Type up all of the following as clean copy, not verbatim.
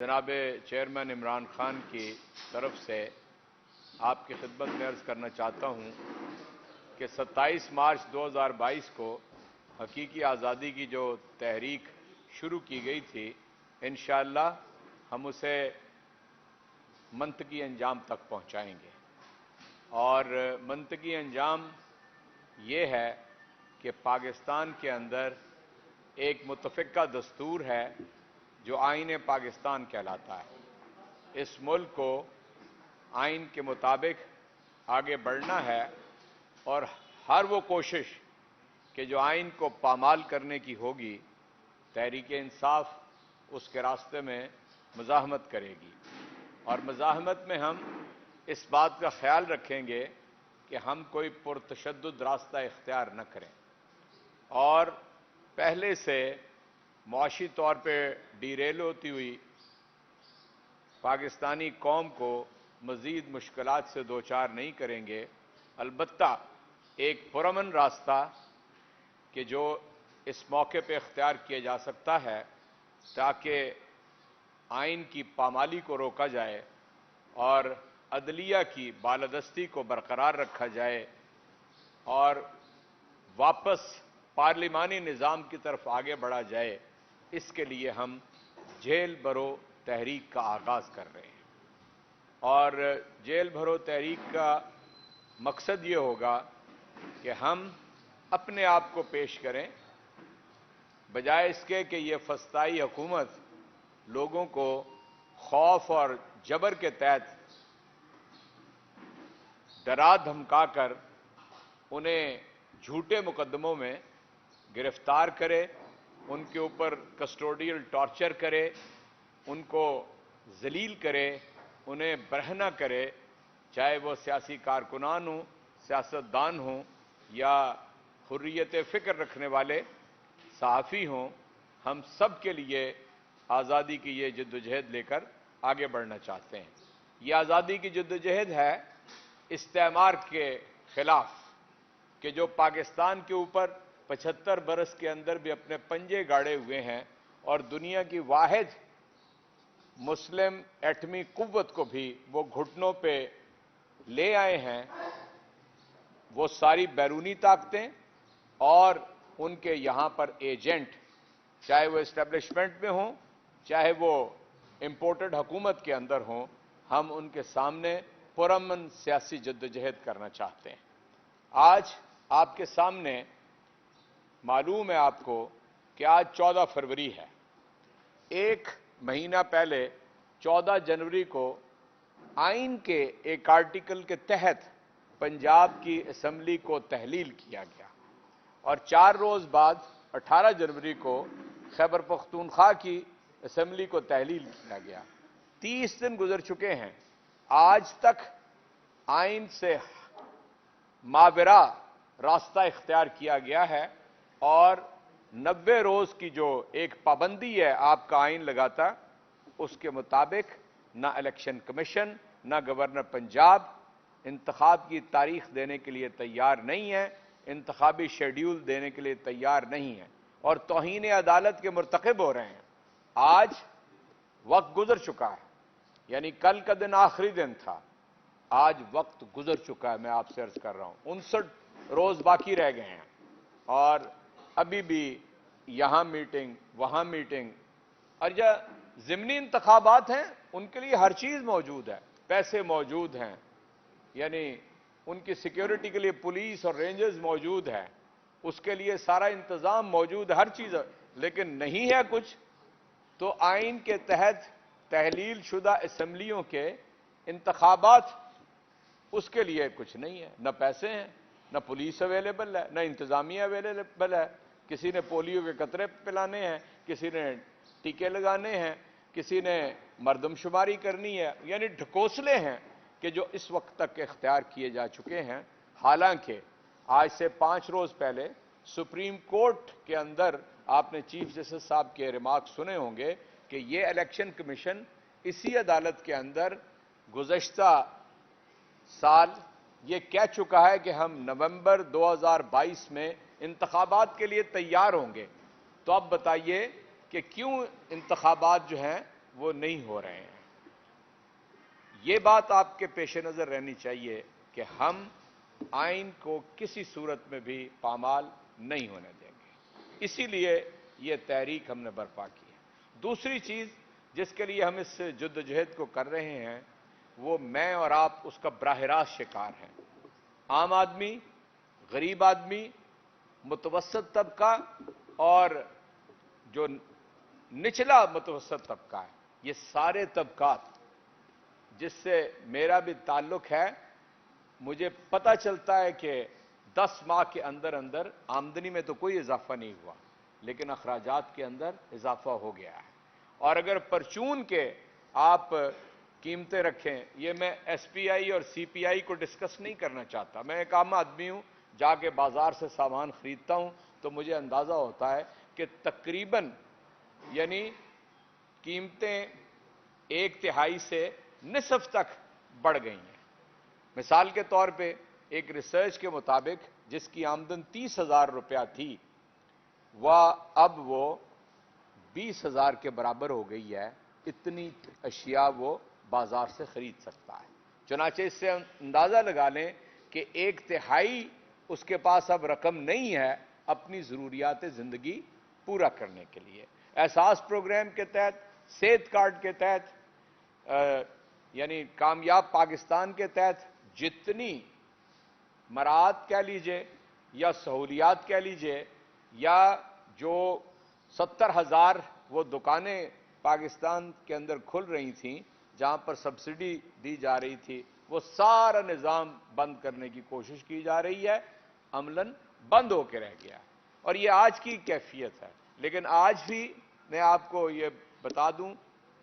जनाब चेयरमैन इमरान खान की तरफ से आपकी खिदमत में अर्ज़ करना चाहता हूँ कि 27 मार्च 2022 को हकीकी आज़ादी की जो तहरीक शुरू की गई थी, इंशाअल्लाह हम उसे मंतकी अंजाम तक पहुँचाएंगे। और मंतकी अंजाम ये है कि पाकिस्तान के अंदर एक मुतफ़िक़ा दस्तूर है जो आईन पाकिस्तान कहलाता है। इस मुल्क को आइन के मुताबिक आगे बढ़ना है और हर वो कोशिश कि जो आइन को पामाल करने की होगी, तहरीक इंसाफ उसके रास्ते में मुज़ाहमत करेगी। और मुज़ाहमत में हम इस बात का ख्याल रखेंगे कि हम कोई पुरतशद्दुद रास्ता इख्तियार न करें और पहले से मुआशी तौर पे डीरेल होती हुई पाकिस्तानी कौम को मज़ीद मुश्किलात से दो चार नहीं करेंगे। अलबत्ता एक पुरअमन रास्ता कि जो इस मौके पे इख्तियार किया जा सकता है ताकि आइन की पामाली को रोका जाए और अदलिया की बालादस्ती को बरकरार रखा जाए और वापस पार्लिमानी निज़ाम की तरफ आगे बढ़ा जाए, इसके लिए हम जेल भरो तहरीक का आगाज़ कर रहे हैं। और जेल भरो तहरीक का मकसद ये होगा कि हम अपने आप को पेश करें, बजाय इसके कि ये फस्ताई हुकूमत लोगों को खौफ और जबर के तहत डरा धमका कर उन्हें झूठे मुकदमों में गिरफ्तार करे, उनके ऊपर कस्टोडियल टॉर्चर करे, उनको जलील करे, उन्हें बरहना करे, चाहे वो सियासी कारकुनान हों, सियासतदान हों या हुर्रियत फ़िक्र रखने वाले सहाफ़ी हों। हम सब के लिए आज़ादी की ये जद्दोजहद लेकर आगे बढ़ना चाहते हैं। ये आज़ादी की जद्दोजहद है इस्तेमार के ख़िलाफ़ कि जो पाकिस्तान के ऊपर 75 बरस के अंदर भी अपने पंजे गाड़े हुए हैं और दुनिया की वाहिद मुस्लिम एटमी कुव्वत को भी वो घुटनों पे ले आए हैं। वो सारी बैरूनी ताकतें और उनके यहां पर एजेंट, चाहे वो इस्टेब्लिशमेंट में हों, चाहे वो इंपोर्टेड हुकूमत के अंदर हों, हम उनके सामने पुरअमन सियासी जद्दोजहद करना चाहते हैं। आज आपके सामने मालूम है आपको कि आज 14 फरवरी है। एक महीना पहले 14 जनवरी को आइन के एक आर्टिकल के तहत पंजाब की असेंबली को तहलील किया गया और 4 रोज बाद 18 जनवरी को खैबर पख्तूनख्वा की असेंबली को तहलील किया गया। 30 दिन गुजर चुके हैं। आज तक आइन से मावरा रास्ता इख्तियार किया गया है और 90 रोज की जो एक पाबंदी है आपका आइन लगाता, उसके मुताबिक ना इलेक्शन कमीशन ना गवर्नर पंजाब इंतखाब की तारीख देने के लिए तैयार नहीं है, इंतखाबी शेड्यूल देने के लिए तैयार नहीं है और तौहीन अदालत के मुर्तकिब हो रहे हैं। आज वक्त गुजर चुका है, यानी कल का दिन आखिरी दिन था, आज वक्त गुजर चुका है। मैं आपसे अर्ज कर रहा हूं 59 रोज बाकी रह गए हैं और अभी भी यहां मीटिंग वहां मीटिंग। और जो ज़िमनी इंतखाबात हैं उनके लिए हर चीज मौजूद है, पैसे मौजूद हैं, यानी उनकी सिक्योरिटी के लिए पुलिस और रेंजर्स मौजूद है, उसके लिए सारा इंतजाम मौजूद है, हर चीज है, लेकिन नहीं है कुछ। तो आइन के तहत तहलील शुदा असेंबलियों के इंतखाबात, उसके लिए कुछ नहीं है, न पैसे हैं, न पुलिस अवेलेबल है, न इंतजामिया अवेलेबल है। किसी ने पोलियो के कतरे पिलाने हैं, किसी ने टीके लगाने हैं, किसी ने मरदमशुमारी करनी है, यानी ढकोसले हैं कि जो इस वक्त तक इख्तियार किए जा चुके हैं। हालांकि आज से 5 रोज पहले सुप्रीम कोर्ट के अंदर आपने चीफ जस्टिस साहब के रिमार्क सुने होंगे कि ये इलेक्शन कमीशन इसी अदालत के अंदर गुज़श्ता साल ये कह चुका है कि हम नवंबर 2022 में इंतखाबात के लिए तैयार होंगे। तो अब बताइए कि क्यों इंतखाबात जो हैं वो नहीं हो रहे हैं। ये बात आपके पेश नज़र रहनी चाहिए कि हम आइन को किसी सूरत में भी पामाल नहीं होने देंगे। इसीलिए ये तहरीक हमने बर्पा की है। दूसरी चीज़ जिसके लिए हम इस जद्दोजहद को कर रहे हैं, वो मैं और आप उसका बराह रास्त शिकार हैं। आम आदमी, गरीब आदमी, मुतवस्सत तबका और जो निचला मुतवस्सत तबका है, ये सारे तबकात जिससे मेरा भी ताल्लुक है, मुझे पता चलता है कि 10 माह के अंदर अंदर आमदनी में तो कोई इजाफा नहीं हुआ, लेकिन अखराजात के अंदर इजाफा हो गया है। और अगर परचून के आप कीमतें रखें, ये मैं SPI और CPI को डिस्कस नहीं करना चाहता, मैं एक आम आदमी हूं, जाके बाजार से सामान खरीदता हूं तो मुझे अंदाजा होता है कि तकरीबन यानी कीमतें 1/3 से निसफ तक बढ़ गई हैं। मिसाल के तौर पे एक रिसर्च के मुताबिक जिसकी आमदन 30,000 रुपया थी, वह अब वो 20,000 के बराबर हो गई है। इतनी अशिया वो बाजार से खरीद सकता है। चुनाचे इससे अंदाजा लगा लें कि 1/3 उसके पास अब रकम नहीं है अपनी जरूरियात जिंदगी पूरा करने के लिए। एहसास प्रोग्राम के तहत, सेहत कार्ड के तहत, यानी कामयाब पाकिस्तान के तहत जितनी मराहत कह लीजिए या सहूलियात कह लीजिए, या जो 70,000 वो दुकानें पाकिस्तान के अंदर खुल रही थीं जहां पर सब्सिडी दी जा रही थी, वो सारा निज़ाम बंद करने की कोशिश की जा रही है। अमलन बंद होकर रह गया और ये आज की कैफियत है। लेकिन आज भी मैं आपको ये बता दूं,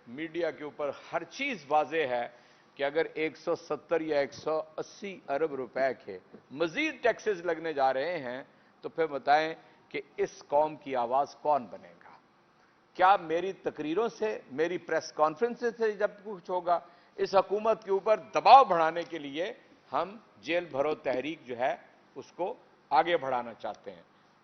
मीडिया के ऊपर हर चीज वाज़ेह है कि अगर 170 या 180 अरब रुपए के मजीद टैक्सेस लगने जा रहे हैं तो फिर बताएं कि इस कौम की आवाज कौन बनेगा? क्या मेरी तकरीरों से, मेरी प्रेस कॉन्फ्रेंस से जब कुछ होगा? इस हुकूमत के ऊपर दबाव बढ़ाने के लिए हम जेल भरो तहरीक जो है उसको आगे बढ़ाना चाहते हैं।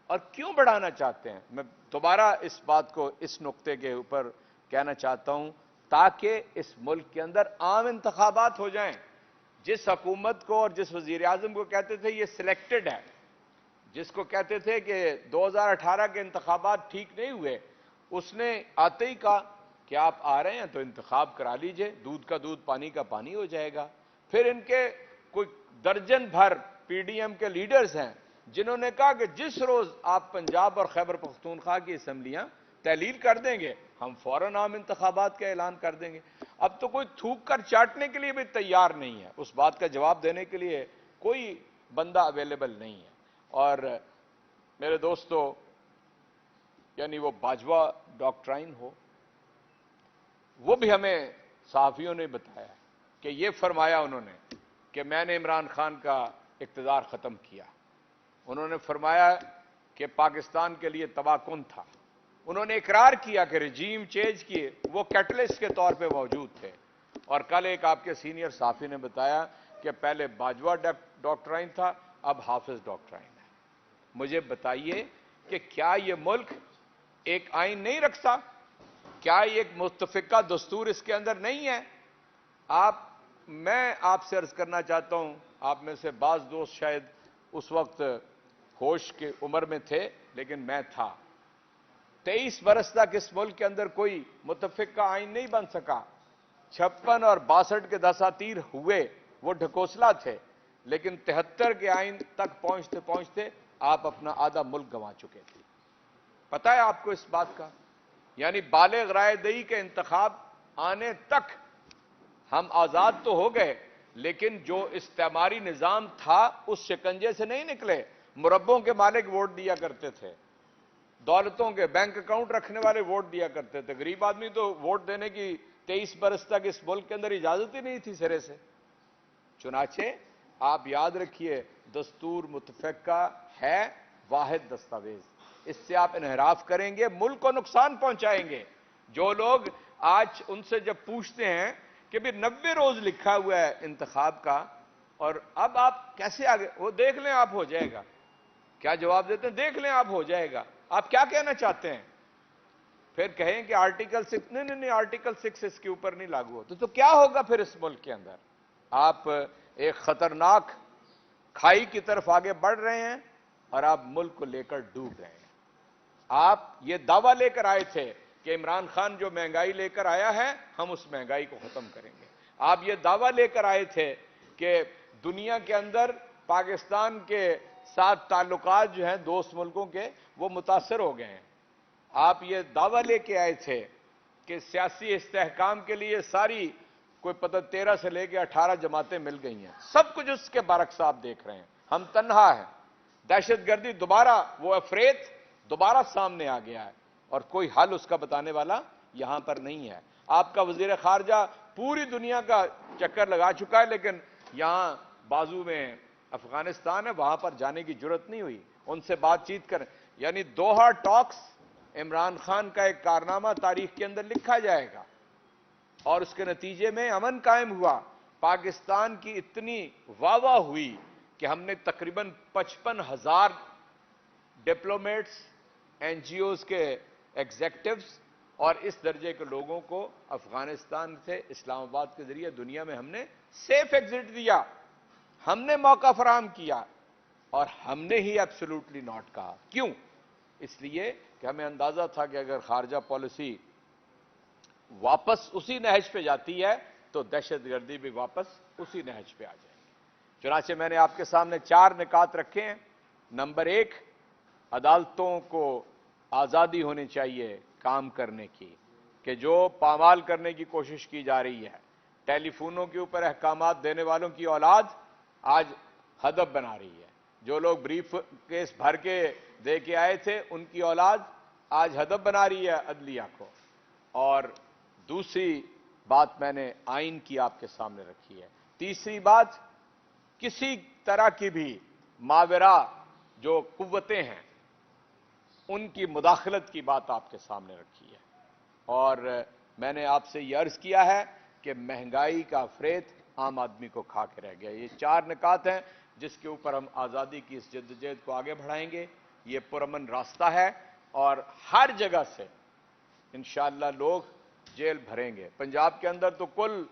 और क्यों बढ़ाना चाहते हैं, मैं दोबारा इस बात को इस नुक्ते के ऊपर कहना चाहता हूं, ताकि इस मुल्क के अंदर आम इंतखाबात हो जाएं। जिस हुकूमत को और जिस वजीर आजम को कहते थे ये सिलेक्टेड है, जिसको कहते थे कि 2018 के इंतखाबात ठीक नहीं हुए, उसने आते ही कहा कि आप आ रहे हैं तो इंतखाब करा लीजिए, दूध का दूध पानी का पानी हो जाएगा। फिर इनके कोई दर्जन भर PDM के लीडर्स हैं जिन्होंने कहा कि जिस रोज आप पंजाब और खैबर पख्तूनख्वा की असम्बलियां तहलील कर देंगे, हम फौरन आम इंतखाबात का ऐलान कर देंगे। अब तो कोई थूक कर चाटने के लिए भी तैयार नहीं है, उस बात का जवाब देने के लिए कोई बंदा अवेलेबल नहीं है। और मेरे दोस्तों, यानी वो बाजवा डॉक्ट्राइन हो, वो भी हमें सहाफियों ने बताया कि ये फरमाया उन्होंने कि मैंने इमरान खान का इक़्तिदार ख़त्म किया। उन्होंने फरमाया कि पाकिस्तान के लिए तबाहकुन था। उन्होंने इकरार किया कि रजीम चेंज किए वो कैटलिस्ट के तौर पे मौजूद थे। और कल एक आपके सीनियर साफी ने बताया कि पहले बाजवा डॉक्ट्राइन था, अब हाफिज डॉक्ट्राइन है। मुझे बताइए कि क्या ये मुल्क एक आइन नहीं रखता? क्या एक मुत्तफिका दस्तूर इसके अंदर नहीं है? मैं आपसे अर्ज करना चाहता हूं, आप में से बाज दोस्त शायद उस वक्त होश के उम्र में थे, लेकिन मैं था। 23 बरस तक इस मुल्क के अंदर कोई मुत्तफिका आइन नहीं बन सका। 56 और 62 के दसातीर हुए, वो ढकोसला थे, लेकिन 73 के आइन तक पहुंचते पहुंचते आप अपना आधा मुल्क गंवा चुके थे। पता है आपको इस बात का? यानी बालिग रायदही के इंतखाब आने तक हम आजाद तो हो गए, लेकिन जो इस्तेमारी निजाम था उस शिकंजे से नहीं निकले। मुरब्बों के मालिक वोट दिया करते थे, दौलतों के बैंक अकाउंट रखने वाले वोट दिया करते थे। गरीब आदमी तो वोट देने की 23 बरस तक इस मुल्क के अंदर इजाजत ही नहीं थी सिरे से। चुनाचे आप याद रखिए, दस्तूर मुतफक्का है वाहिद दस्तावेज, इससे आप इनहराफ करेंगे, मुल्क को नुकसान पहुंचाएंगे। जो लोग आज उनसे जब पूछते हैं कि भी 90 रोज लिखा हुआ है इंतखाब का और अब आप कैसे आगे, वो देख लें आप हो जाएगा। क्या जवाब देते हैं? देख लें आप हो जाएगा। आप क्या कहना चाहते हैं? फिर कहें कि आर्टिकल 6, नहीं नहीं नहीं, आर्टिकल 6 इसके ऊपर नहीं लागू होता, तो क्या होगा फिर इस मुल्क के अंदर? आप एक खतरनाक खाई की तरफ आगे बढ़ रहे हैं और आप मुल्क को लेकर डूब रहे हैं। आप ये दावा लेकर आए थे कि इमरान खान जो महंगाई लेकर आया है, हम उस महंगाई को खत्म करेंगे। आप ये दावा लेकर आए थे कि दुनिया के अंदर पाकिस्तान के साथ ताल्लुकात जो हैं दोस्त मुल्कों के, वो मुतासर हो गए हैं। आप ये दावा लेके आए थे कि सियासी इस्तेहकाम के लिए सारी कोई पता 13 से लेकर 18 जमातें मिल गई हैं। सब कुछ उसके बरक्स आप देख रहे हैं। हम तन्हा हैं। दहशतगर्दी दोबारा, वो अफरेत दोबारा सामने आ गया है और कोई हल उसका बताने वाला यहां पर नहीं है। आपका वजीर खारजा पूरी दुनिया का चक्कर लगा चुका है, लेकिन यहां बाजू में अफगानिस्तान है, वहां पर जाने की जरूरत नहीं हुई। उनसे बातचीत कर, यानी दोहा टॉक्स इमरान खान का एक कारनामा तारीख के अंदर लिखा जाएगा और उसके नतीजे में अमन कायम हुआ। पाकिस्तान की इतनी वाहवाह हुई कि हमने तकरीबन 55,000 डिप्लोमेट्स, एनजीओज के एग्जेक्टिव्स और इस दर्जे के लोगों को अफगानिस्तान से इस्लामाबाद के जरिए दुनिया में हमने सेफ एग्जिट दिया। हमने मौका फराहम किया और हमने ही एब्सोल्युटली नॉट कहा। क्यों? इसलिए कि हमें अंदाजा था कि अगर खारजा पॉलिसी वापस उसी नहज पे जाती है तो दहशतगर्दी भी वापस उसी नहज पे आ जाएगी। चुनाचे मैंने आपके सामने 4 निकात रखे हैं। नंबर 1, अदालतों को आजादी होनी चाहिए काम करने की, कि जो पामाल करने की कोशिश की जा रही है, टेलीफोनों के ऊपर अहकामात देने वालों की औलाद आज हदफ बना रही है। जो लोग ब्रीफ केस भर के दे के आए थे, उनकी औलाद आज हदफ बना रही है अदलिया को। और दूसरी बात मैंने आइन की आपके सामने रखी है। तीसरी बात, किसी तरह की भी मावरा जो कुव्वतें हैं उनकी मुदाखलत की बात आपके सामने रखी है। और मैंने आपसे यह अर्ज किया है कि महंगाई का अफरेत आम आदमी को खा के रह गया। ये 4 निकात हैं जिसके ऊपर हम आज़ादी की इस जद्दोजहद को आगे बढ़ाएंगे। ये पुरअमन रास्ता है और हर जगह से इंशाअल्लाह लोग जेल भरेंगे। पंजाब के अंदर तो कुल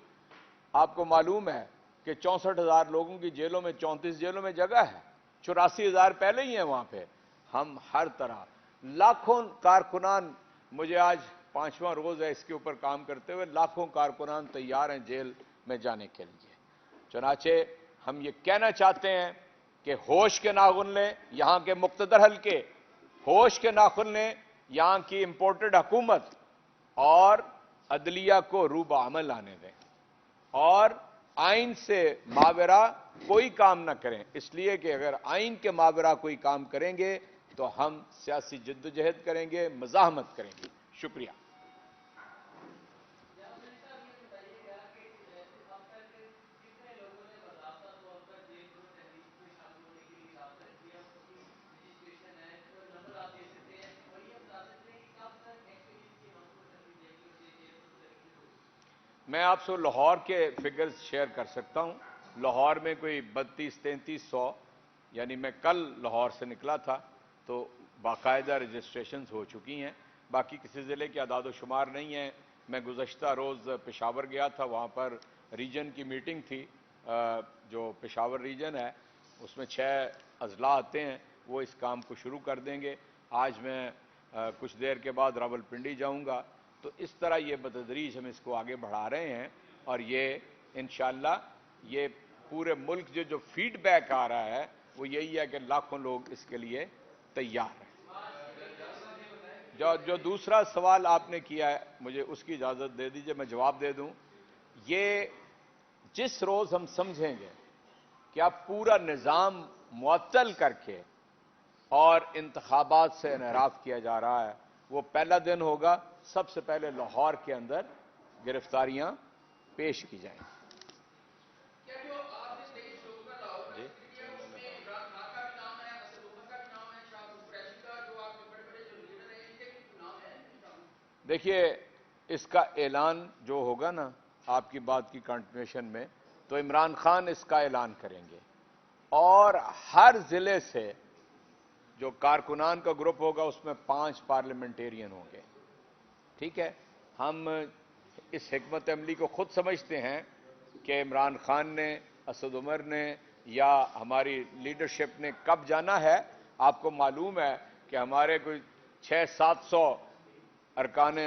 आपको मालूम है कि 64,000 लोगों की जेलों में, 34 जेलों में जगह है। 84,000 पहले ही हैं वहां पे। हम हर तरह, लाखों कारकुनान, मुझे आज 5वां रोज है इसके ऊपर काम करते हुए, लाखों कारकुनान तैयार हैं जेल में जाने के लिए। चुनाचे हम ये कहना चाहते हैं कि होश के नाखून लें यहां के मुक्तदर हल्के, होश के नाखून लें यहां की इंपोर्टेड हुकूमत और अदलिया को रूबा अमल लाने दें और आइन से मावरा कोई काम ना करें। इसलिए कि अगर आइन के मावरा कोई काम करेंगे तो हम सियासी जद्दोजहद करेंगे, मज़ाहमत करेंगे। शुक्रिया। मैं आपसे लाहौर के फिगर्स शेयर कर सकता हूं। लाहौर में कोई 32-3300, यानी मैं कल लाहौर से निकला था तो बाकायदा रजिस्ट्रेशन हो चुकी हैं। बाकी किसी ज़िले के आदाद शुमार नहीं है। मैं गुज़श्ता रोज़ पेशावर गया था, वहाँ पर रीजन की मीटिंग थी। जो पेशावर रीजन है उसमें 6 अजला आते हैं, वो इस काम को शुरू कर देंगे। आज मैं कुछ देर के बाद रावलपिंडी जाऊँगा। तो इस तरह ये बतदरीज हम इसको आगे बढ़ा रहे हैं और ये इंशाअल्लाह ये पूरे मुल्क जो फीडबैक आ रहा है वो यही है कि लाखों लोग इसके लिए तैयार हैं। जो दूसरा सवाल आपने किया है, मुझे उसकी इजाज़त दे दीजिए, मैं जवाब दे दूं। ये जिस रोज़ हम समझेंगे कि आप पूरा निज़ाम मुअत्तल करके और इंतखाबात से इनहराफ किया जा रहा है, वो पहला दिन होगा। सबसे पहले लाहौर के अंदर गिरफ्तारियां पेश की जाएंगी। देखिए, इसका ऐलान जो होगा ना, आपकी बात की कंटिन्यूएशन में, तो इमरान खान इसका ऐलान करेंगे और हर जिले से जो कारकुनान का ग्रुप होगा उसमें 5 पार्लियामेंटेरियन होंगे ठीक है, हम इस हिकमत अमली को खुद समझते हैं कि इमरान खान ने, असद उमर ने या हमारी लीडरशिप ने कब जाना है। आपको मालूम है कि हमारे कोई 600-700 अरकान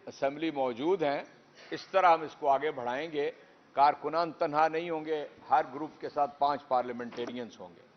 असम्बली मौजूद हैं। इस तरह हम इसको आगे बढ़ाएंगे। कारकुनान तनहा नहीं होंगे, हर ग्रुप के साथ 5 पार्लियामेंटेरियंस होंगे।